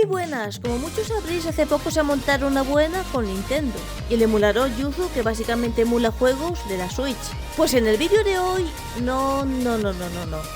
buenas, como muchos sabréis, hace poco se montaron una buena con Nintendo y el emulador Yuzu, que básicamente emula juegos de la Switch. Pues en el vídeo de hoy, no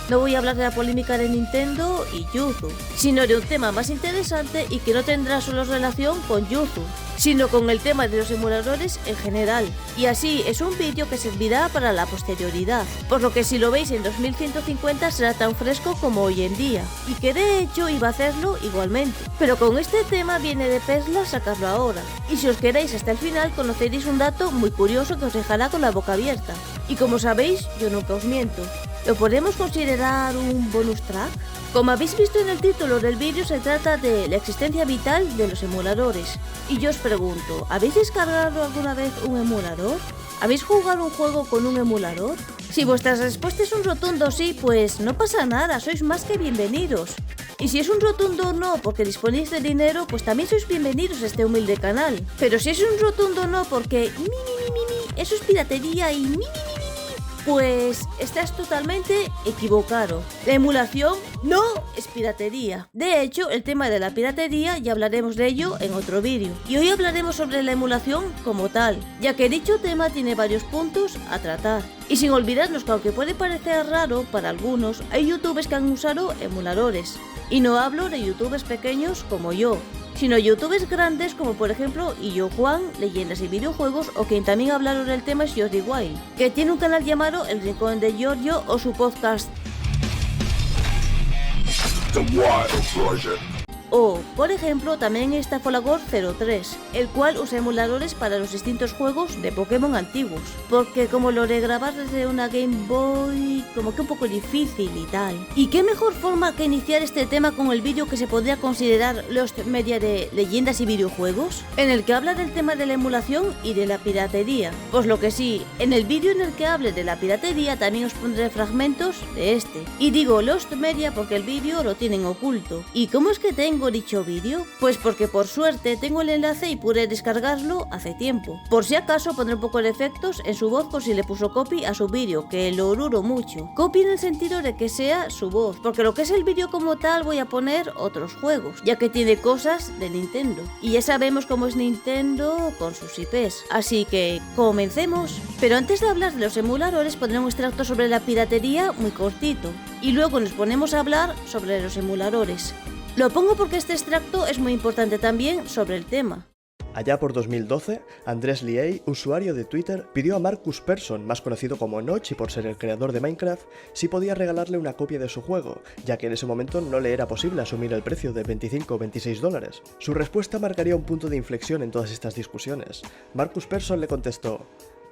voy a hablar de la polémica de Nintendo y Yuzu, sino de un tema más interesante y que no tendrá solo relación con Yuzu, sino con el tema de los emuladores en general. Y así es un vídeo que servirá para la posterioridad, por lo que si lo veis en 2150 será tan fresco como hoy en día, y que de hecho iba a hacerlo igualmente. Pero con este tema viene de perlas sacarlo ahora, y si os quedáis hasta el final conoceréis un dato muy curioso que os dejará con la boca abierta. Y como sabéis, yo nunca os miento. ¿Lo podemos considerar un bonus track? Como habéis visto en el título del vídeo, se trata de la existencia vital de los emuladores. Y yo os pregunto, ¿habéis descargado alguna vez un emulador? ¿Habéis jugado un juego con un emulador? Si vuestra respuesta es un rotundo sí, pues no pasa nada, sois más que bienvenidos. Y si es un rotundo no porque disponéis de dinero, pues también sois bienvenidos a este humilde canal. Pero si es un rotundo no porque eso es piratería y pues estás totalmente equivocado. La emulación no es piratería. De hecho, el tema de la piratería ya hablaremos de ello en otro vídeo. Y hoy hablaremos sobre la emulación como tal, ya que dicho tema tiene varios puntos a tratar. Y sin olvidarnos que aunque puede parecer raro para algunos, hay youtubers que han usado emuladores. Y no hablo de youtubers pequeños como yo, sino youtubers grandes como por ejemplo Illo Juan, Leyendas y Videojuegos, o quien también hablaron del tema es Jordi Wild, que tiene un canal llamado El Rincón de Giorgio, o su podcast The Wild Project. O, por ejemplo, también está Folagor03, el cual usa emuladores para los distintos juegos de Pokémon antiguos, porque como lo de grabar desde una Game Boy, como que un poco difícil y tal. ¿Y qué mejor forma que iniciar este tema con el vídeo que se podría considerar Lost Media de Leyendas y Videojuegos, en el que habla del tema de la emulación y de la piratería? Pues lo que sí, en el vídeo en el que hable de la piratería también os pondré fragmentos de este. Y digo Lost Media porque el vídeo lo tienen oculto. ¿Y cómo es que tengo dicho vídeo? Pues porque por suerte tengo el enlace y pude descargarlo hace tiempo. Por si acaso pondré un poco de efectos en su voz por si le puso copy a su vídeo, que lo oruro mucho. Copy en el sentido de que sea su voz, porque lo que es el vídeo como tal voy a poner otros juegos, ya que tiene cosas de Nintendo. Y ya sabemos cómo es Nintendo con sus IPs. Así que comencemos. Pero antes de hablar de los emuladores pondré un extracto sobre la piratería muy cortito. Y luego nos ponemos a hablar sobre los emuladores. Lo pongo porque este extracto es muy importante también sobre el tema. Allá por 2012, Andrés Liey, usuario de Twitter, pidió a Marcus Persson, más conocido como Notch y por ser el creador de Minecraft, si podía regalarle una copia de su juego, ya que en ese momento no le era posible asumir el precio de 25 o 26 dólares. Su respuesta marcaría un punto de inflexión en todas estas discusiones. Marcus Persson le contestó: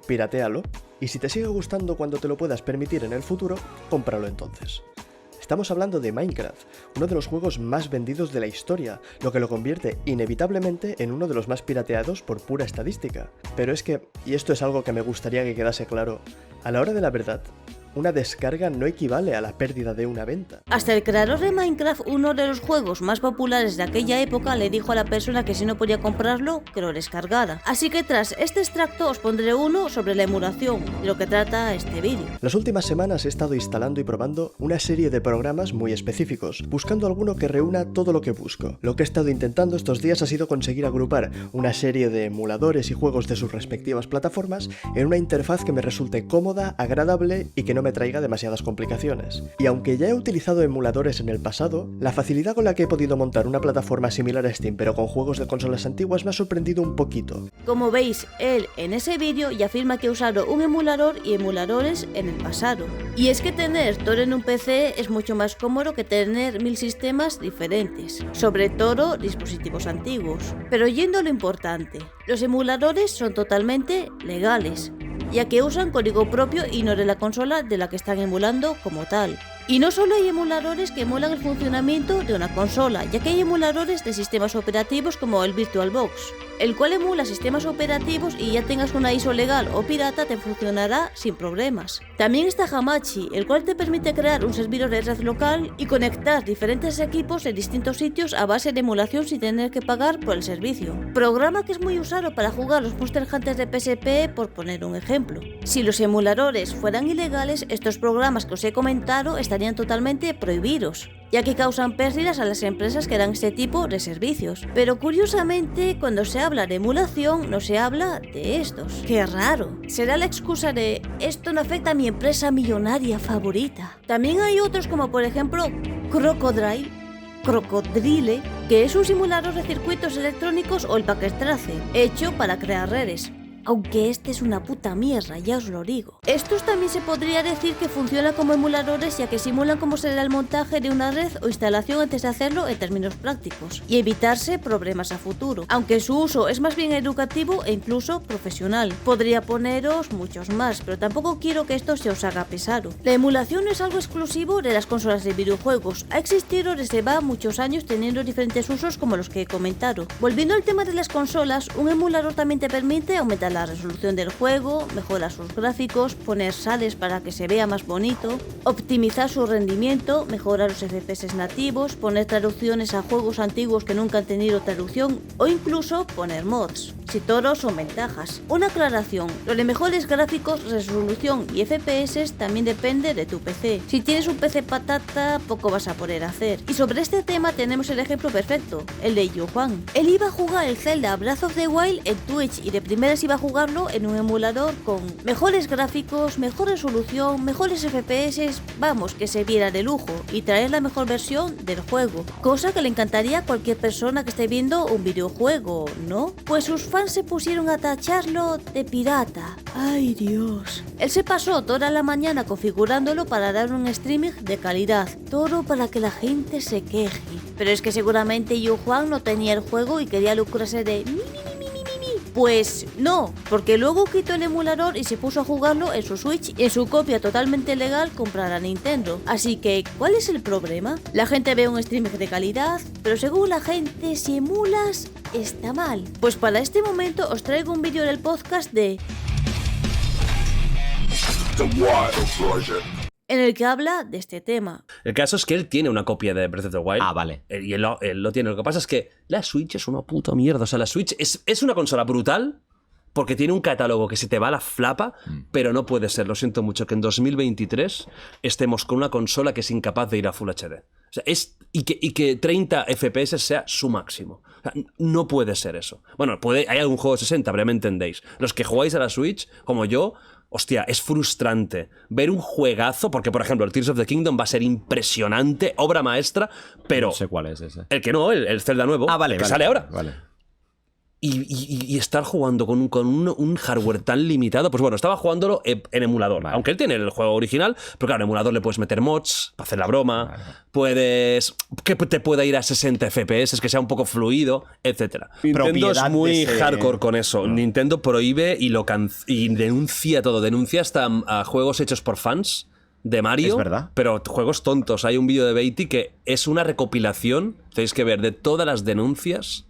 piratéalo, y si te sigue gustando cuando te lo puedas permitir en el futuro, cómpralo entonces. Estamos hablando de Minecraft, uno de los juegos más vendidos de la historia, lo que lo convierte inevitablemente en uno de los más pirateados por pura estadística. Pero es que, y esto es algo que me gustaría que quedase claro, a la hora de la verdad, una descarga no equivale a la pérdida de una venta. Hasta el creador de Minecraft, uno de los juegos más populares de aquella época, le dijo a la persona que si no podía comprarlo, que lo descargara. Así que tras este extracto os pondré uno sobre la emulación, de lo que trata este vídeo. Las últimas semanas he estado instalando y probando una serie de programas muy específicos, buscando alguno que reúna todo lo que busco. Lo que he estado intentando estos días ha sido conseguir agrupar una serie de emuladores y juegos de sus respectivas plataformas en una interfaz que me resulte cómoda, agradable y que no me traiga demasiadas complicaciones. Y aunque ya he utilizado emuladores en el pasado, la facilidad con la que he podido montar una plataforma similar a Steam pero con juegos de consolas antiguas me ha sorprendido un poquito. Como veis, él en ese vídeo ya afirma que ha usado un emulador y emuladores en el pasado. Y es que tener todo en un PC es mucho más cómodo que tener 1000 sistemas diferentes, sobre todo dispositivos antiguos. Pero yendo a lo importante, los emuladores son totalmente legales, ya que usan código propio y no de la consola de la que están emulando como tal. Y no solo hay emuladores que emulan el funcionamiento de una consola, ya que hay emuladores de sistemas operativos como el VirtualBox, el cual emula sistemas operativos y ya tengas una ISO legal o pirata te funcionará sin problemas. También está Hamachi, el cual te permite crear un servidor de red local y conectar diferentes equipos en distintos sitios a base de emulación sin tener que pagar por el servicio. Programa que es muy usado para jugar los Monster Hunters de PSP, por poner un ejemplo. Si los emuladores fueran ilegales, estos programas que os he comentado estarían totalmente prohibidos. ya que causan pérdidas a las empresas que dan este tipo de servicios. Pero curiosamente, cuando se habla de emulación, no se habla de estos. ¡Qué raro! Será la excusa de esto no afecta a mi empresa millonaria favorita. También hay otros como por ejemplo Crocodrile, que es un simulador de circuitos electrónicos o el Packet Trace, hecho para crear redes. Aunque este es una puta mierda, ya os lo digo. Estos también se podría decir que funcionan como emuladores, ya que simulan cómo será el montaje de una red o instalación antes de hacerlo en términos prácticos, y evitarse problemas a futuro, aunque su uso es más bien educativo e incluso profesional. Podría poneros muchos más, pero tampoco quiero que esto se os haga pesado. La emulación no es algo exclusivo de las consolas de videojuegos, ha existido desde muchos años teniendo diferentes usos como los que he comentado. Volviendo al tema de las consolas, un emulador también te permite aumentar la resolución del juego, mejorar sus gráficos, poner sales para que se vea más bonito, optimizar su rendimiento, mejorar los FPS nativos, poner traducciones a juegos antiguos que nunca han tenido traducción o incluso poner mods. Si todos son ventajas. Una aclaración, lo de mejores gráficos, resolución y FPS también depende de tu PC. Si tienes un PC patata, poco vas a poder hacer. Y sobre este tema tenemos el ejemplo perfecto, el de Yuhuan. Él iba a jugar el Zelda Breath of the Wild en Twitch y de primeras iba a jugarlo en un emulador con mejores gráficos, mejor resolución, mejores FPS, vamos, que se viera de lujo y traer la mejor versión del juego. Cosa que le encantaría a cualquier persona que esté viendo un videojuego, ¿no? Pues sus fans se pusieron a tacharlo de pirata. ¡Ay, Dios! Él se pasó toda la mañana configurándolo para dar un streaming de calidad. Todo para que la gente se queje. Pero es que seguramente Yuhuan no tenía el juego y quería lucrarse de Pues no, porque luego quitó el emulador y se puso a jugarlo en su Switch y en su copia totalmente legal comprará Nintendo. Así que, ¿cuál es el problema? La gente ve un streaming de calidad, pero según la gente, si emulas, está mal. Pues para este momento os traigo un vídeo del podcast de The Wild Project, en el que habla de este tema. El caso es que él tiene una copia de Breath of the Wild. Ah, vale. Y él lo tiene. Lo que pasa es que la Switch es una puta mierda. O sea, la Switch es una consola brutal porque tiene un catálogo que se te va la flapa, pero no puede ser, lo siento mucho, que en 2023 estemos con una consola que es incapaz de ir a Full HD. O sea, y que 30 FPS sea su máximo. O sea, no puede ser eso. Bueno, hay algún juego de 60, pero ya me entendéis. Los que jugáis a la Switch, como yo, hostia, es frustrante ver un juegazo, porque por ejemplo el Tears of the Kingdom va a ser impresionante, obra maestra, pero... No sé cuál es ese. El que no, el Zelda nuevo, que sale ahora. Vale. Y estar jugando con un hardware tan limitado, pues bueno, estaba jugándolo en emulador, vale. Aunque él tiene el juego original, pero claro, en emulador le puedes meter mods para hacer la broma, vale. Puedes... que te pueda ir a 60 FPS, que sea un poco fluido, etc. Nintendo es muy hardcore con eso. No. Nintendo prohíbe y denuncia todo. Denuncia hasta a juegos hechos por fans de Mario, es verdad, pero juegos tontos. Hay un vídeo de Beatty que es una recopilación, tenéis que ver, de todas las denuncias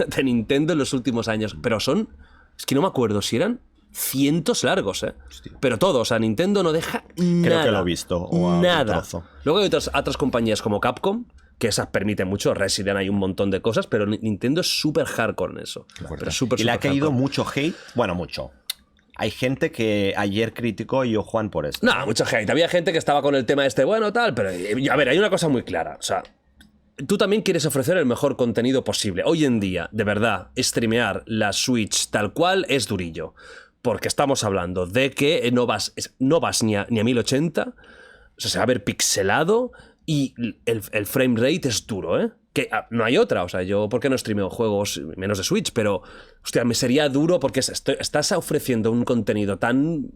de Nintendo en los últimos años, pero es que no me acuerdo si eran cientos largos, Hostia. Pero todo, o sea, Nintendo no deja nada. Creo que lo he visto, o nada. Luego hay otras compañías como Capcom, que esas permiten mucho, Resident, hay un montón de cosas, pero Nintendo es súper hardcore en eso. Pero y le ha caído mucho hate, bueno, mucho. Hay gente que ayer criticó a Yuhuan por esto. No, mucho hate. Había gente que estaba con el tema bueno, tal, pero a ver, hay una cosa muy clara, o sea, tú también quieres ofrecer el mejor contenido posible. Hoy en día, de verdad, streamear la Switch tal cual es durillo. Porque estamos hablando de que no vas ni a 1080, o sea, se va a ver pixelado y el frame rate es duro, ¿eh? Que no hay otra, o sea, yo ¿por qué no streameo juegos menos de Switch? Pero, hostia, me sería duro porque estás ofreciendo un contenido tan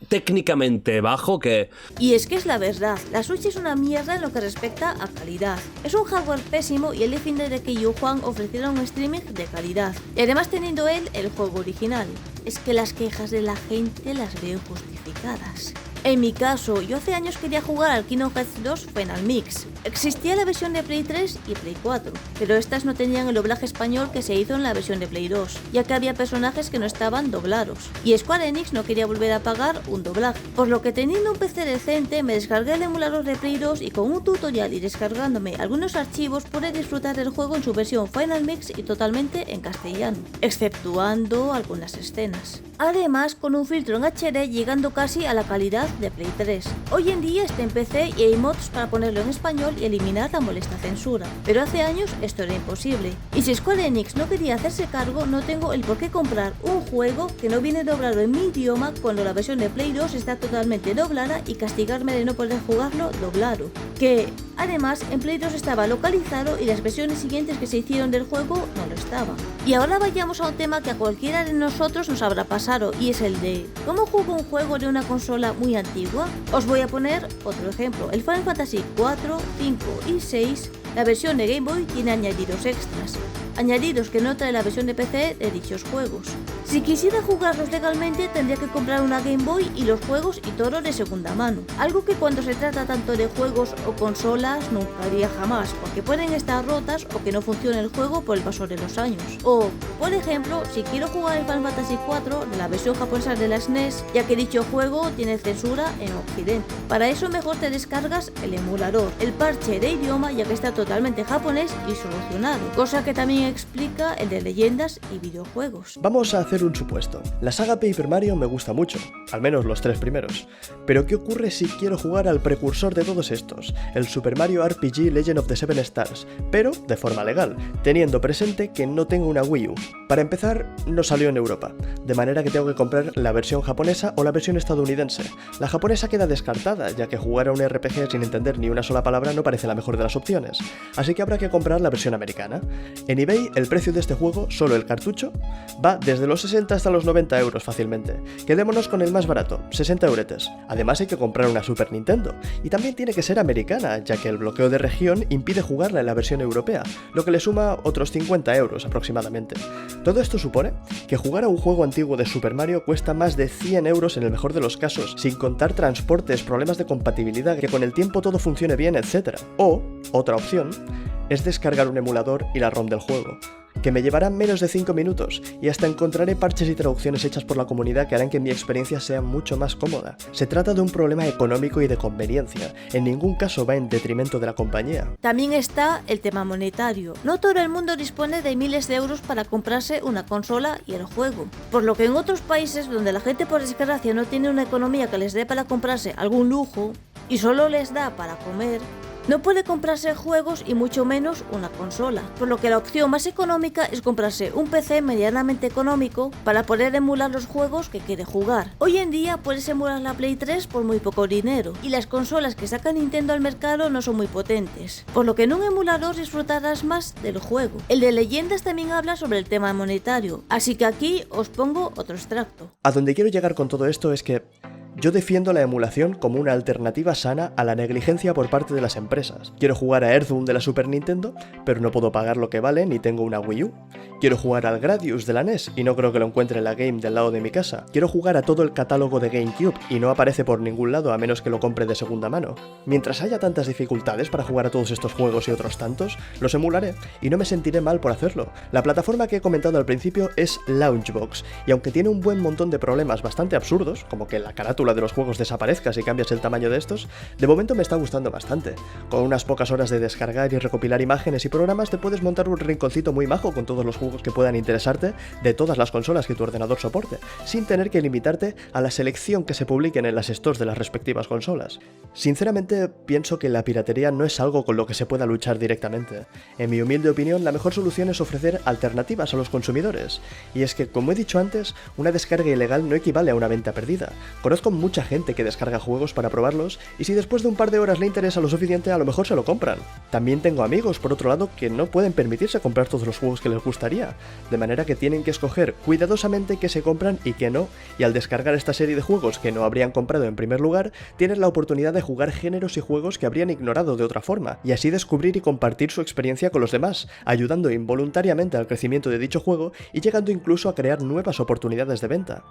técnicamente bajo que... Y es que es la verdad, la Switch es una mierda en lo que respecta a calidad. Es un hardware pésimo y él defiende de que Yuhuan ofreciera un streaming de calidad. Y además teniendo él el juego original. Es que las quejas de la gente las veo justificadas. En mi caso, yo hace años quería jugar al Kingdom Hearts 2 Final Mix. Existía la versión de Play 3 y Play 4, pero estas no tenían el doblaje español que se hizo en la versión de Play 2, ya que había personajes que no estaban doblados. Y Square Enix no quería volver a pagar un doblaje. Por lo que teniendo un PC decente, me descargué el emulador de Play 2 y con un tutorial y descargándome algunos archivos pude disfrutar del juego en su versión Final Mix y totalmente en castellano, exceptuando algunas escenas. Además, con un filtro en HD llegando casi a la calidad de Play 3. Hoy en día está en PC y hay mods para ponerlo en español y eliminar la molesta censura, pero hace años esto era imposible. Y si Square Enix no quería hacerse cargo, no tengo el por qué comprar un juego que no viene doblado en mi idioma cuando la versión de Play 2 está totalmente doblada y castigarme de no poder jugarlo doblado. Que además en Play 2 estaba localizado y las versiones siguientes que se hicieron del juego no lo estaban. Y ahora vayamos a un tema que a cualquiera de nosotros nos habrá pasado, y es el de ¿cómo juego un juego de una consola muy antigua? Os voy a poner otro ejemplo. El Final Fantasy 4, 5 y 6, la versión de Game Boy tiene añadidos extras, añadidos que no trae la versión de PC de dichos juegos. Si quisiera jugarlos legalmente tendría que comprar una Game Boy y los juegos y todo de segunda mano, algo que cuando se trata tanto de juegos o consolas nunca haría jamás, porque pueden estar rotas o que no funcione el juego por el paso de los años. O, por ejemplo, si quiero jugar el Final Fantasy 4 de la versión japonesa de la SNES, ya que dicho juego tiene censura en Occidente. Para eso mejor te descargas el emulador, el parche de idioma, ya que está totalmente japonés y solucionado, cosa que también explica el de leyendas y videojuegos. Vamos a hacer un supuesto. La saga Paper Mario me gusta mucho, al menos los 3 primeros. Pero ¿qué ocurre si quiero jugar al precursor de todos estos, el Super Mario RPG Legend of the Seven Stars, pero de forma legal, teniendo presente que no tengo una Wii U? Para empezar, no salió en Europa, de manera que tengo que comprar la versión japonesa o la versión estadounidense. La japonesa queda descartada, ya que jugar a un RPG sin entender ni una sola palabra no parece la mejor de las opciones, así que habrá que comprar la versión americana. En eBay el precio de este juego, solo el cartucho, va desde los 60 hasta los 90 euros fácilmente. Quedémonos con el más barato, 60 euretes. Además hay que comprar una Super Nintendo, y también tiene que ser americana, ya que el bloqueo de región impide jugarla en la versión europea, lo que le suma otros 50 euros aproximadamente. Todo esto supone que jugar a un juego antiguo de Super Mario cuesta más de 100 euros en el mejor de los casos, sin contar transportes, problemas de compatibilidad, que con el tiempo todo funcione bien, etc. O, otra opción, es descargar un emulador y la ROM del juego, que me llevará menos de 5 minutos, y hasta encontraré parches y traducciones hechas por la comunidad que harán que mi experiencia sea mucho más cómoda. Se trata de un problema económico y de conveniencia, en ningún caso va en detrimento de la compañía. También está el tema monetario. No todo el mundo dispone de miles de euros para comprarse una consola y el juego, por lo que en otros países donde la gente por desgracia no tiene una economía que les dé para comprarse algún lujo y solo les da para comer, no puede comprarse juegos y mucho menos una consola, por lo que la opción más económica es comprarse un PC medianamente económico para poder emular los juegos que quiere jugar. Hoy en día puedes emular la Play 3 por muy poco dinero, y las consolas que saca Nintendo al mercado no son muy potentes, por lo que en un emulador disfrutarás más del juego. El de Leyendas también habla sobre el tema monetario, así que aquí os pongo otro extracto. A donde quiero llegar con todo esto es que yo defiendo la emulación como una alternativa sana a la negligencia por parte de las empresas. Quiero jugar a Earthbound de la Super Nintendo, pero no puedo pagar lo que vale ni tengo una Wii U. Quiero jugar al Gradius de la NES y no creo que lo encuentre en la Game del lado de mi casa. Quiero jugar a todo el catálogo de GameCube y no aparece por ningún lado a menos que lo compre de segunda mano. Mientras haya tantas dificultades para jugar a todos estos juegos y otros tantos, los emularé y no me sentiré mal por hacerlo. La plataforma que he comentado al principio es Launchbox, y aunque tiene un buen montón de problemas bastante absurdos, como que la carátula de los juegos desaparezca si cambias el tamaño de estos, de momento me está gustando bastante. Con unas pocas horas de descargar y recopilar imágenes y programas te puedes montar un rinconcito muy majo con todos los juegos que puedan interesarte de todas las consolas que tu ordenador soporte, sin tener que limitarte a la selección que se publiquen en las stores de las respectivas consolas. Sinceramente, pienso que la piratería no es algo con lo que se pueda luchar directamente. En mi humilde opinión, la mejor solución es ofrecer alternativas a los consumidores, y es que, como he dicho antes, una descarga ilegal no equivale a una venta perdida. Conozco mucha gente que descarga juegos para probarlos, y si después de un par de horas le interesa lo suficiente, a lo mejor se lo compran. También tengo amigos, por otro lado, que no pueden permitirse comprar todos los juegos que les gustaría, de manera que tienen que escoger cuidadosamente qué se compran y qué no, y al descargar esta serie de juegos que no habrían comprado en primer lugar, tienen la oportunidad de jugar géneros y juegos que habrían ignorado de otra forma, y así descubrir y compartir su experiencia con los demás, ayudando involuntariamente al crecimiento de dicho juego y llegando incluso a crear nuevas oportunidades de venta.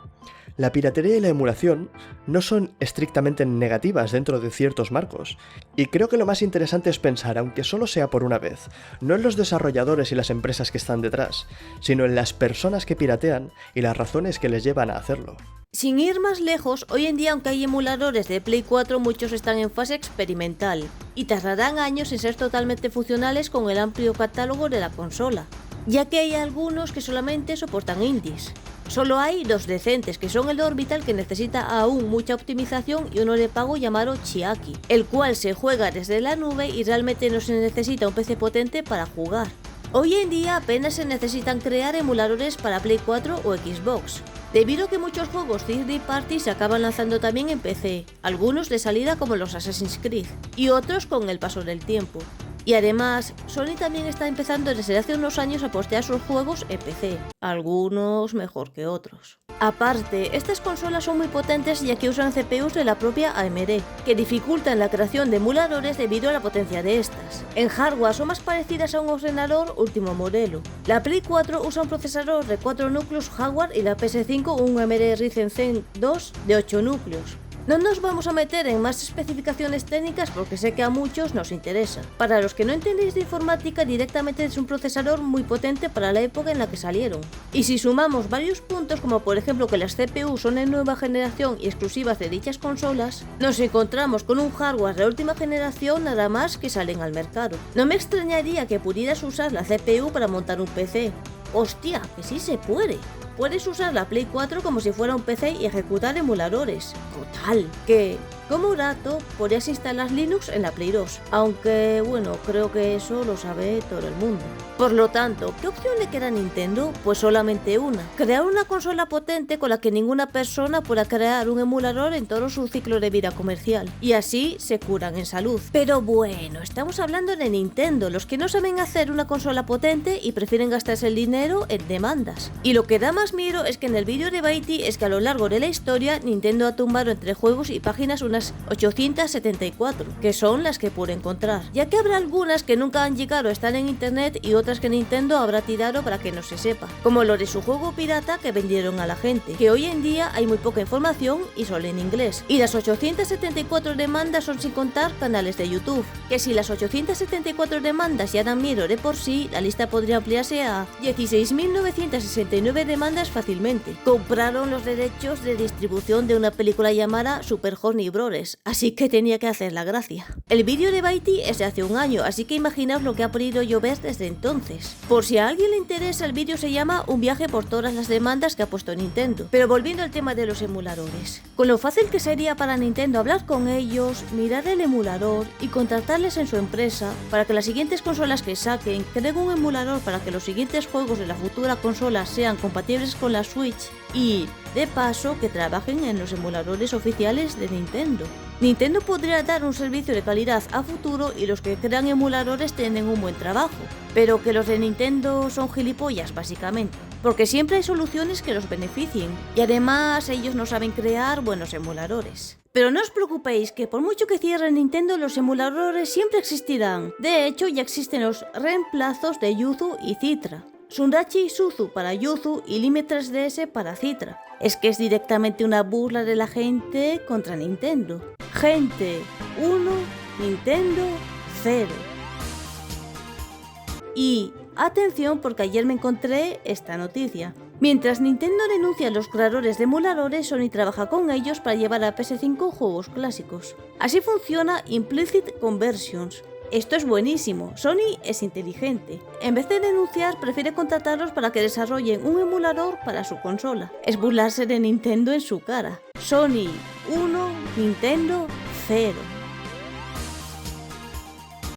La piratería y la emulación no son estrictamente negativas dentro de ciertos marcos, y creo que lo más interesante es pensar, aunque solo sea por una vez, no en los desarrolladores y las empresas que están detrás, sino en las personas que piratean y las razones que les llevan a hacerlo. Sin ir más lejos, hoy en día aunque hay emuladores de Play 4, muchos están en fase experimental, y tardarán años en ser totalmente funcionales con el amplio catálogo de la consola, ya que hay algunos que solamente soportan indies. Solo hay 2 decentes, que son el Orbital, que necesita aún mucha optimización, y uno de pago llamado Chiaki, el cual se juega desde la nube y realmente no se necesita un PC potente para jugar. Hoy en día apenas se necesitan crear emuladores para Play 4 o Xbox, debido a que muchos juegos third party se acaban lanzando también en PC, algunos de salida como los Assassin's Creed, y otros con el paso del tiempo. Y además, Sony también está empezando desde hace unos años a postear sus juegos en PC, algunos mejor que otros. Aparte, estas consolas son muy potentes ya que usan CPUs de la propia AMD, que dificultan la creación de emuladores debido a la potencia de estas. En hardware son más parecidas a un ordenador último modelo. La Play 4 usa un procesador de 4 núcleos hardware y la PS5 un AMD Ryzen Zen 2 de 8 núcleos. No nos vamos a meter en más especificaciones técnicas porque sé que a muchos nos interesa. Para los que no entendéis de informática, directamente es un procesador muy potente para la época en la que salieron. Y si sumamos varios puntos, como por ejemplo que las CPU son de nueva generación y exclusivas de dichas consolas, nos encontramos con un hardware de última generación nada más que salen al mercado. No me extrañaría que pudieras usar la CPU para montar un PC. ¡Hostia, que sí se puede! Puedes usar la Play 4 como si fuera un PC y ejecutar emuladores. Brutal. Que, como dato, podrías instalar Linux en la Play 2. Aunque, bueno, creo que eso lo sabe todo el mundo. Por lo tanto, ¿qué opción le queda a Nintendo? Pues solamente una. Crear una consola potente con la que ninguna persona pueda crear un emulador en todo su ciclo de vida comercial. Y así se curan en salud. Pero bueno, estamos hablando de Nintendo, los que no saben hacer una consola potente y prefieren gastarse el dinero en demandas. Y lo que da más miedo es que en el vídeo de Baity es que a lo largo de la historia Nintendo ha tumbado entre juegos y páginas unas 874, que son las que pude encontrar, ya que habrá algunas que nunca han llegado a estar en internet y otras que Nintendo habrá tirado para que no se sepa, como lo de su juego pirata que vendieron a la gente, que hoy en día hay muy poca información y solo en inglés. Y las 874 demandas son sin contar canales de YouTube, que si las 874 demandas ya dan miedo de por sí, la lista podría ampliarse a 16.969 demandas fácilmente. Compraron los derechos de distribución de una película llamada Super Horny Brothers, así que tenía que hacer la gracia. El vídeo de Baity es de hace un año, así que imaginaos lo que ha podido llover desde entonces. Por si a alguien le interesa, el vídeo se llama Un viaje por todas las demandas que ha puesto Nintendo. Pero volviendo al tema de los emuladores, con lo fácil que sería para Nintendo hablar con ellos, mirar el emulador y contratarles en su empresa para que las siguientes consolas que saquen creen un emulador para que los siguientes juegos de la futura consola sean compatibles con la Switch y, de paso, que trabajen en los emuladores oficiales de Nintendo. Nintendo podría dar un servicio de calidad a futuro y los que crean emuladores tienen un buen trabajo, pero que los de Nintendo son gilipollas básicamente, porque siempre hay soluciones que los beneficien y además ellos no saben crear buenos emuladores. Pero no os preocupéis que por mucho que cierre Nintendo, los emuladores siempre existirán. De hecho, ya existen los reemplazos de Yuzu y Citra. Sundachi Suzu para Yuzu y Limit 3DS para Citra. Es que es directamente una burla de la gente contra Nintendo. Gente 1, Nintendo 0. Y atención, porque ayer me encontré esta noticia. Mientras Nintendo denuncia a los creadores de emuladores, Sony trabaja con ellos para llevar a PS5 juegos clásicos. Así funciona Implicit Conversions. Esto es buenísimo, Sony es inteligente. En vez de denunciar, prefiere contratarlos para que desarrollen un emulador para su consola. Es burlarse de Nintendo en su cara. Sony 1, Nintendo 0.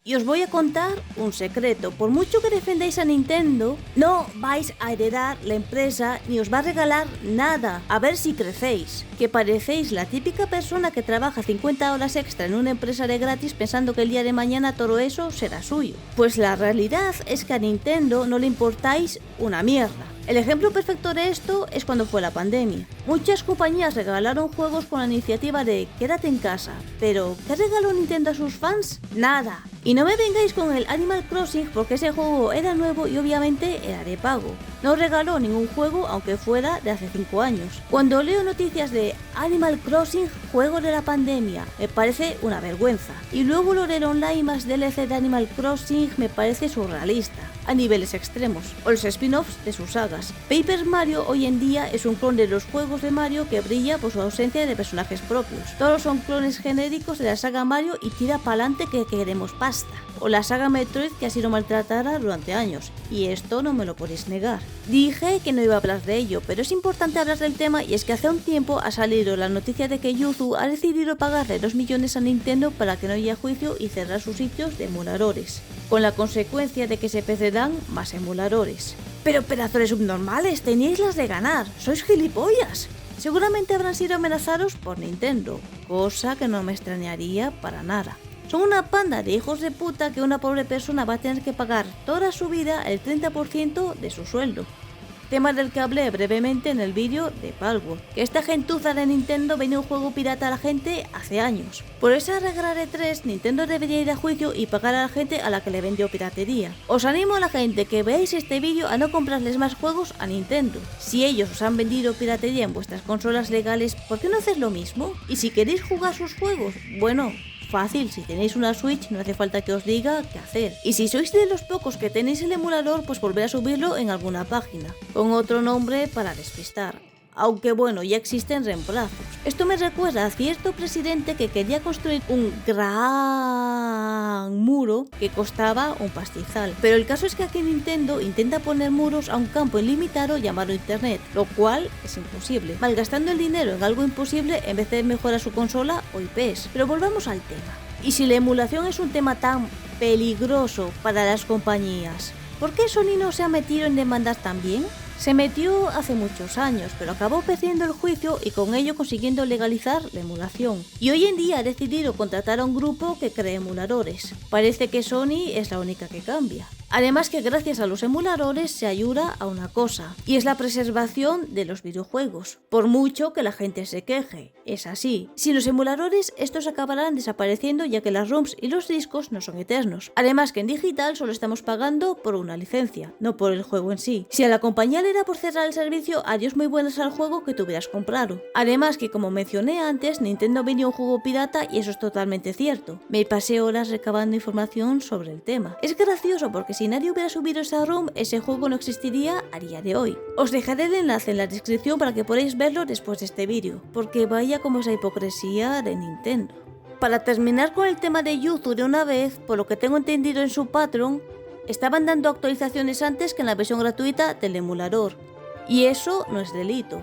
Y os voy a contar un secreto. Por mucho que defendáis a Nintendo, no vais a heredar la empresa ni os va a regalar nada. A ver si crecéis. Que parecéis la típica persona que trabaja 50 horas extra en una empresa de gratis pensando que el día de mañana todo eso será suyo. Pues la realidad es que a Nintendo no le importáis una mierda. El ejemplo perfecto de esto es cuando fue la pandemia. Muchas compañías regalaron juegos con la iniciativa de quédate en casa, pero ¿qué regaló Nintendo a sus fans? Nada. Y no me vengáis con el Animal Crossing porque ese juego era nuevo y obviamente era de pago. No regaló ningún juego aunque fuera de hace 5 años. Cuando leo noticias de Animal Crossing, juego de la pandemia, me parece una vergüenza. Y luego lo del online más DLC de Animal Crossing me parece surrealista, a niveles extremos, o los spin-offs de sus sagas. Paper Mario hoy en día es un clon de los juegos juegos de Mario que brilla por su ausencia de personajes propios. Todos son clones genéricos de la saga Mario y tira pa'lante que queremos pasta. O la saga Metroid que ha sido maltratada durante años, y esto no me lo podéis negar. Dije que no iba a hablar de ello, pero es importante hablar del tema y es que hace un tiempo ha salido la noticia de que Yuzu ha decidido pagarle 2 millones a Nintendo para que no haya juicio y cerrar sus sitios de emuladores, con la consecuencia de que se perderán más emuladores. Pero pedazos subnormales, teníais las de ganar, sois gilipollas. Seguramente habrán sido amenazados por Nintendo, cosa que no me extrañaría para nada. Son una panda de hijos de puta que una pobre persona va a tener que pagar toda su vida el 30% de su sueldo. Tema del que hablé brevemente en el vídeo de Palworld, que esta gentuza de Nintendo vendió un juego pirata a la gente hace años. Por esa regla de 3, Nintendo debería ir a juicio y pagar a la gente a la que le vendió piratería. Os animo a la gente que veáis este vídeo a no comprarles más juegos a Nintendo. Si ellos os han vendido piratería en vuestras consolas legales, ¿por qué no haces lo mismo? Y si queréis jugar sus juegos, bueno, fácil, si tenéis una Switch no hace falta que os diga qué hacer. Y si sois de los pocos que tenéis el emulador, pues volver a subirlo en alguna página, con otro nombre para despistar. Aunque bueno, ya existen reemplazos. Esto me recuerda a cierto presidente que quería construir un gran muro que costaba un pastizal. Pero el caso es que aquí Nintendo intenta poner muros a un campo ilimitado llamado Internet, lo cual es imposible, malgastando el dinero en algo imposible en vez de mejorar su consola o IPs. Pero volvamos al tema. Y si la emulación es un tema tan peligroso para las compañías, ¿por qué Sony no se ha metido en demandar también? Se metió hace muchos años, pero acabó perdiendo el juicio y con ello consiguiendo legalizar la emulación. Y hoy en día ha decidido contratar a un grupo que crea emuladores. Parece que Sony es la única que cambia. Además que gracias a los emuladores se ayuda a una cosa, y es la preservación de los videojuegos. Por mucho que la gente se queje, es así. Sin los emuladores, estos acabarán desapareciendo ya que las ROMs y los discos no son eternos. Además que en digital solo estamos pagando por una licencia, no por el juego en sí. Si a la compañía le da por cerrar el servicio, adiós muy buenas al juego que tuvieras comprado. Además que como mencioné antes, Nintendo vendió un juego pirata y eso es totalmente cierto. Me pasé horas recabando información sobre el tema. Es gracioso porque si nadie hubiera subido esa ROM, ese juego no existiría a día de hoy. Os dejaré el enlace en la descripción para que podáis verlo después de este vídeo, porque vaya como esa hipocresía de Nintendo. Para terminar con el tema de Yuzu de una vez, por lo que tengo entendido en su Patreon, estaban dando actualizaciones antes que en la versión gratuita del emulador, y eso no es delito,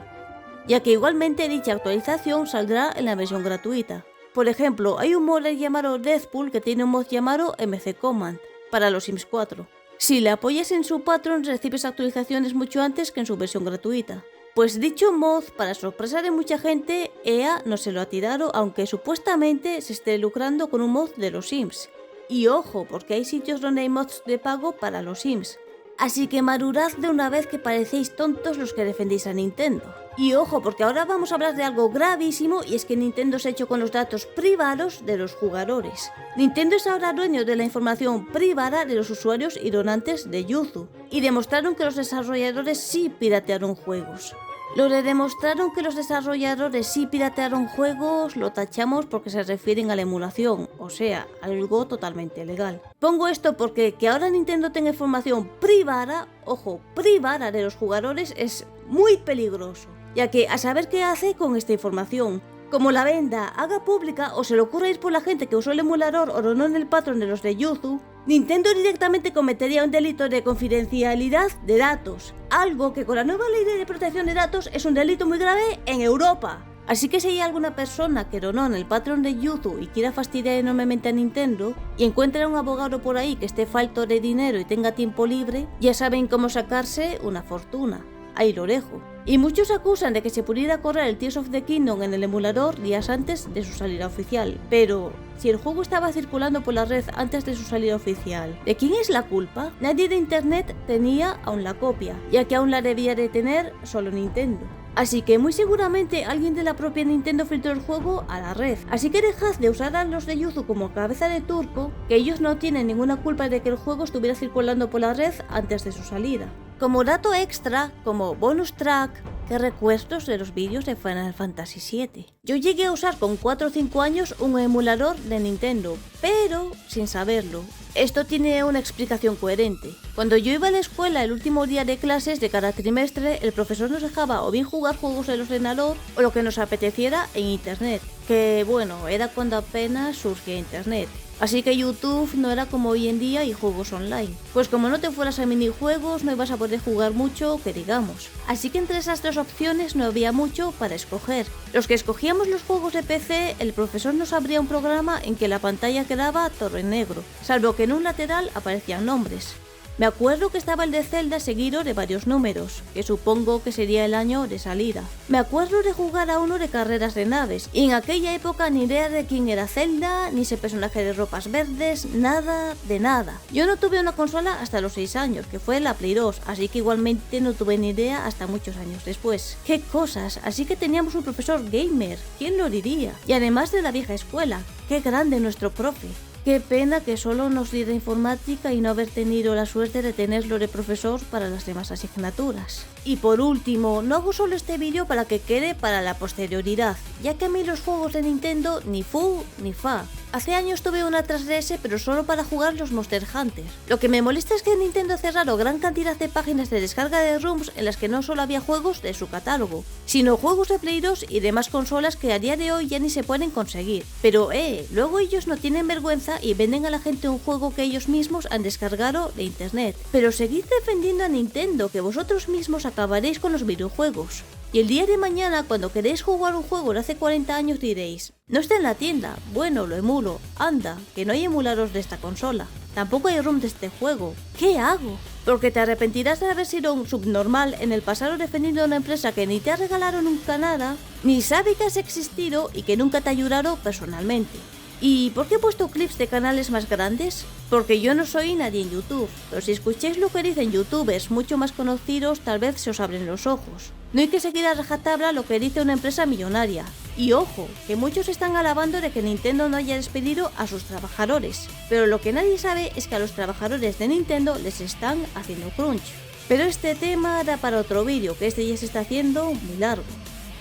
ya que igualmente dicha actualización saldrá en la versión gratuita. Por ejemplo, hay un modder llamado Deathpool que tiene un mod llamado MC Command para los Sims 4. Si le apoyas en su Patreon recibes actualizaciones mucho antes que en su versión gratuita. Pues dicho mod, para sorpresa de mucha gente, EA no se lo ha tirado, aunque supuestamente se esté lucrando con un mod de los Sims. Y ojo, porque hay sitios donde hay mods de pago para los Sims. Así que madurad de una vez que parecéis tontos los que defendéis a Nintendo. Y ojo, porque ahora vamos a hablar de algo gravísimo y es que Nintendo se ha hecho con los datos privados de los jugadores. Nintendo es ahora dueño de la información privada de los usuarios y donantes de Yuzu. Y demostraron que los desarrolladores sí piratearon juegos. Lo de demostraron que los desarrolladores sí piratearon juegos lo tachamos porque se refieren a la emulación, o sea, algo totalmente legal. Pongo esto porque que ahora Nintendo tenga información privada, ojo, privada de los jugadores es muy peligroso, ya que a saber qué hace con esta información. Como la venda, haga pública o se le ocurra ir por la gente que usó el emulador o donó en el patrón de los de Yuzu, Nintendo directamente cometería un delito de confidencialidad de datos, algo que con la nueva ley de protección de datos es un delito muy grave en Europa. Así que si hay alguna persona que donó en el patrón de Yuzu y quiera fastidiar enormemente a Nintendo y encuentra a un abogado por ahí que esté falto de dinero y tenga tiempo libre, ya saben cómo sacarse una fortuna. Ahí lo dejo. Y muchos acusan de que se pudiera correr el Tears of the Kingdom en el emulador días antes de su salida oficial. Pero, si el juego estaba circulando por la red antes de su salida oficial, ¿de quién es la culpa? Nadie de internet tenía aún la copia, ya que aún la debía de tener solo Nintendo. Así que muy seguramente alguien de la propia Nintendo filtró el juego a la red. Así que dejad de usar a los de Yuzu como cabeza de turco, que ellos no tienen ninguna culpa de que el juego estuviera circulando por la red antes de su salida. Como dato extra, como bonus track, qué recuerdos de los vídeos de Final Fantasy VII. Yo llegué a usar con 4 o 5 años un emulador de Nintendo, pero sin saberlo. Esto tiene una explicación coherente. Cuando yo iba a la escuela el último día de clases de cada trimestre, el profesor nos dejaba o bien jugar juegos en el ordenador o lo que nos apeteciera en internet. Que bueno, era cuando apenas surgía internet. Así que YouTube no era como hoy en día y juegos online. Pues como no te fueras a minijuegos no ibas a poder jugar mucho, que digamos. Así que entre esas dos opciones no había mucho para escoger. Los que escogíamos los juegos de PC, el profesor nos abría un programa en que la pantalla quedaba todo en negro, salvo que en un lateral aparecían nombres. Me acuerdo que estaba el de Zelda seguido de varios números, que supongo que sería el año de salida. Me acuerdo de jugar a uno de carreras de naves, y en aquella época ni idea de quién era Zelda, ni ese personaje de ropas verdes, nada de nada. Yo no tuve una consola hasta los 6 años, que fue la Play 2, así que igualmente no tuve ni idea hasta muchos años después. ¡Qué cosas! Así que teníamos un profesor gamer, ¿quién lo diría? Y además de la vieja escuela, ¡qué grande nuestro profe! Qué pena que solo nos diera informática y no haber tenido la suerte de tenerlo de profesor para las demás asignaturas. Y por último, no hago solo este vídeo para que quede para la posterioridad, ya que a mí los juegos de Nintendo ni fu ni fa. Hace años tuve una 3DS pero solo para jugar los Monster Hunter. Lo que me molesta es que Nintendo cerrara gran cantidad de páginas de descarga de ROMs en las que no solo había juegos de su catálogo, sino juegos de Play 2 y demás consolas que a día de hoy ya ni se pueden conseguir. Pero luego ellos no tienen vergüenza y venden a la gente un juego que ellos mismos han descargado de internet. Pero seguid defendiendo a Nintendo, que vosotros mismos acabaréis con los videojuegos. Y el día de mañana, cuando queréis jugar un juego de hace 40 años, diréis: no está en la tienda, bueno, lo emulo, anda, que no hay emuladores de esta consola, tampoco hay ROM de este juego, ¿qué hago? Porque te arrepentirás de haber sido un subnormal en el pasado defendiendo a una empresa que ni te ha regalado nunca nada, ni sabe que has existido y que nunca te ha ayudado personalmente. ¿Y por qué he puesto clips de canales más grandes? Porque yo no soy nadie en YouTube, pero si escucháis lo que dicen youtubers mucho más conocidos, tal vez se os abren los ojos. No hay que seguir a rajatabla lo que dice una empresa millonaria. Y ojo, que muchos están alabando de que Nintendo no haya despedido a sus trabajadores, pero lo que nadie sabe es que a los trabajadores de Nintendo les están haciendo crunch. Pero este tema da para otro vídeo, que este ya se está haciendo muy largo.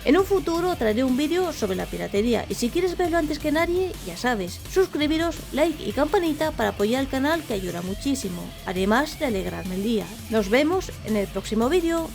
En un futuro traeré un vídeo sobre la piratería y si quieres verlo antes que nadie, ya sabes, suscribiros, like y campanita para apoyar al canal, que ayuda muchísimo, además de alegrarme el día. Nos vemos en el próximo vídeo.